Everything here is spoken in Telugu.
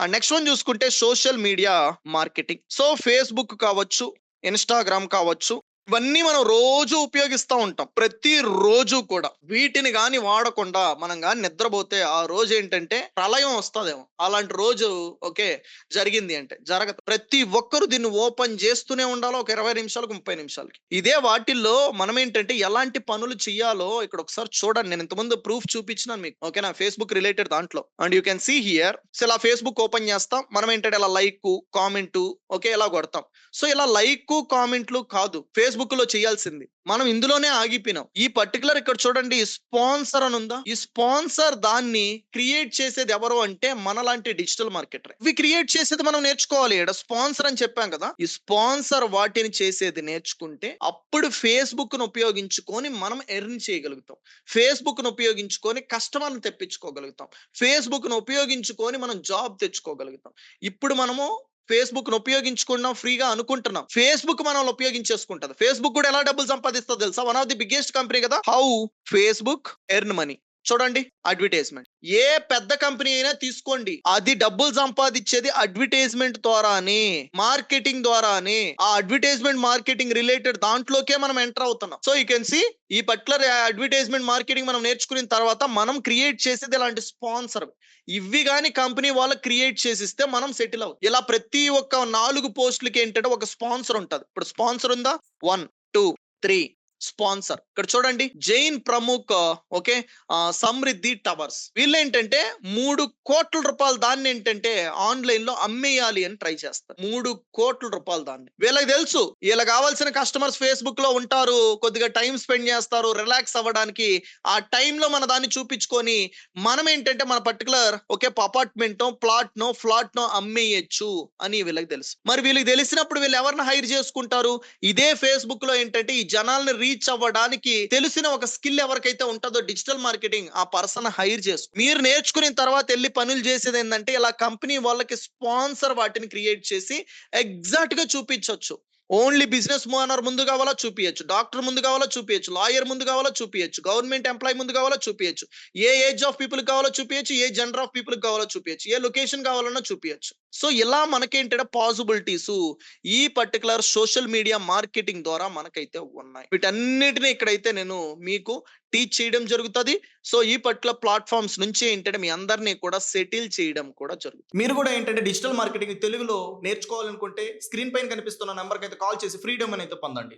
నెక్స్ట్ వన్ చూసుకుంటే social media marketing. So Facebook కావచ్చు, ఇన్‌స్టాగ్రామ్ కావచ్చు, ఇవన్నీ మనం రోజు ఉపయోగిస్తా ఉంటాం. ప్రతిరోజు కూడా. వీటిని గాని వాడకుండా మనం గాని నిద్రపోతే ఆ రోజేంటంటే ప్రళయం వస్తదేమో. అలాంటి రోజు ఓకే. జరిగింది అంటే జరగదు. ప్రతి ఒక్కరు దీన్ని ఓపెన్ చేస్తూనే ఉండాలి. ఒక 20 నిమిషాలకు, 30 నిమిషాలకి. ఇదే వాటిల్లో మనమేంటంటే ఎలాంటి పనులు చెయ్యాలో ఇక్కడ ఒకసారి చూడండి. నేను ఇంతకుముందు ప్రూఫ్ చూపించినాను మీకు. ఓకేనా? ఫేస్‌బుక్ రిలేటెడ్ దాంట్లో. And you can see here. So ఇలా ఫేస్‌బుక్ ఓపెన్ చేస్తాం. మనం ఏంటంటే ఇలా లైకు, కామెంటు ఓకే ఇలా కొడతాం. సో ఇలా లైకు, కామెంట్లు కాదు ఫేస్‌బుక్ లో చేయాల్సింది. మనం ఇందులోనే ఆగిపోయినాం. ఈ పర్టిక్యులర్ ఇక్కడ చూడండి స్పాన్సర్ అని ఉందా? ఈ స్పాన్సర్ దాన్ని క్రియేట్ చేసేది ఎవరు అంటే మనలాంటి డిజిటల్ మార్కెటర్. ఇవి క్రియేట్ చేసేది మనం నేర్చుకోవాలి. ఇక్కడ స్పాన్సర్ అని చెప్పాం కదా. ఈ స్పాన్సర్ వాటిని చేసేది నేర్చుకుంటే అప్పుడు ఫేస్‌బుక్ ను ఉపయోగించుకొని మనం ఎర్న్ చేయగలుగుతాం. ఫేస్‌బుక్ ను ఉపయోగించుకొని కస్టమర్‌ని తెప్పించుకోగలుగుతాం. ఫేస్‌బుక్ ను ఉపయోగించుకొని మనం జాబ్ తెచ్చుకోగలుగుతాం. ఇప్పుడు మనము ఫేస్‌బుక్ ను ఉపయోగించుకున్నాం ఫ్రీగా అనుకుంటున్నాం. ఫేస్‌బుక్ మనల్ని ఉపయోగించేసుకుంటది. ఫేస్‌బుక్ కూడా ఎలా డబ్బులు సంపాదిస్తదో తెలుసా? One of the biggest company కదా. How Facebook earn money. చూడండి అడ్వర్టైజ్‌మెంట్. ఏ పెద్ద కంపెనీ అయినా తీసుకోండి. అది డబ్బులు సంపాదించేది అడ్వర్టైజ్‌మెంట్ ద్వారానే, మార్కెటింగ్ ద్వారానే. ఆ అడ్వర్టైజ్‌మెంట్ మార్కెటింగ్ రిలేటెడ్ దాంట్లోకే మనం ఎంటర్ అవుతున్నాం. సో యూ కెన్ సీ ఈ పర్టిక్యులర్ అడ్వర్టైజ్‌మెంట్ మార్కెటింగ్ మనం నేర్చుకున్న తర్వాత మనం క్రియేట్ చేసేది ఇలాంటి స్పాన్సర్. ఇవి గాని కంపెనీ వాళ్ళు క్రియేట్ చేసిస్తే మనం సెటిల్ అవుతాం. ఇలా ప్రతి ఒక్క 4 పోస్టులకి ఏంటంటే ఒక స్పాన్సర్ ఉంటది. ఇప్పుడు స్పాన్సర్ ఉందా? 1, 2, 3 స్పాన్సర్. ఇక్కడ చూడండి జైన్ ప్రముఖ్ ఓకే సమృద్ధి టవర్స్. వీళ్ళేంటంటే 3,00,00,000 దాన్ని ఏంటంటే ఆన్లైన్ లో అమ్మేయాలి అని ట్రై చేస్తారు. 3,00,00,000 దాన్ని. వీళ్ళకి తెలుసు వీళ్ళకి కావాల్సిన కస్టమర్స్ ఫేస్‌బుక్ లో ఉంటారు. కొద్దిగా టైం స్పెండ్ చేస్తారు. రిలాక్స్ అవ్వడానికి. ఆ టైంలో మన దాన్ని చూపించుకొని మనం ఏంటంటే మన పర్టికులర్ ఒకే అపార్ట్మెంటో, ఫ్లాట్‌నో అమ్మేయొచ్చు అని వీళ్ళకి తెలుసు. మరి వీళ్ళకి తెలిసినప్పుడు వీళ్ళు ఎవరిని హైర్ చేసుకుంటారు? ఇదే ఫేస్‌బుక్ లో ఏంటంటే ఈ జనాల్ని రీచ్ అవ్వడానికి తెలిసిన ఒక స్కిల్ ఎవరికైతే ఉంటుందో డిజిటల్ మార్కెటింగ్ ఆ పర్సన్ హైర్ చేసు. మీరు నేర్చుకున్న తర్వాత వెళ్ళి పనులు చేసేది ఏంటంటే ఇలా కంపెనీ వాళ్ళకి స్పాన్సర్ వాటిని క్రియేట్ చేసి ఎగ్జాక్ట్ గా చూపించొచ్చు. ఓన్లీ బిజినెస్ ఓనర్ ముందు కావాలా చూపియచ్చు, డాక్టర్ ముందు కావాలా చూపియచ్చు, లాయర్ ముందు కావాలా చూపియచ్చు, గవర్నమెంట్ ఎంప్లాయీ ముందు కావాలా చూపియచ్చు, ఏ ఏజ్ ఆఫ్ పీపుల్ కావాలో చూపియచ్చు, ఏ జెండర్ ఆఫ్ పీపుల్ కావాలో చూపియచ్చు, ఏ లొకేషన్ కావాలన్నా చూపియచ్చు. సో ఇలా మనకేంటంటే పాసిబిలిటీస్ ఈ పర్టికులర్ సోషల్ మీడియా మార్కెటింగ్ ద్వారా మనకైతే ఉన్నాయి. వీటన్నిటిని ఇక్కడైతే నేను మీకు టీచ్ చేయడం జరుగుతుంది. సో ఈ పర్టికులర్ ప్లాట్ఫామ్స్ నుంచి ఏంటంటే మీ అందరినీ కూడా సెటిల్ చేయడం కూడా జరుగుతుంది. మీరు కూడా ఏంటంటే డిజిటల్ మార్కెటింగ్ తెలుగులో నేర్చుకోవాలనుకుంటే స్క్రీన్ పైన కనిపిస్తున్న నెంబర్కి అయితే కాల్ చేసి ఫ్రీడమ్ అనేది పొందండి.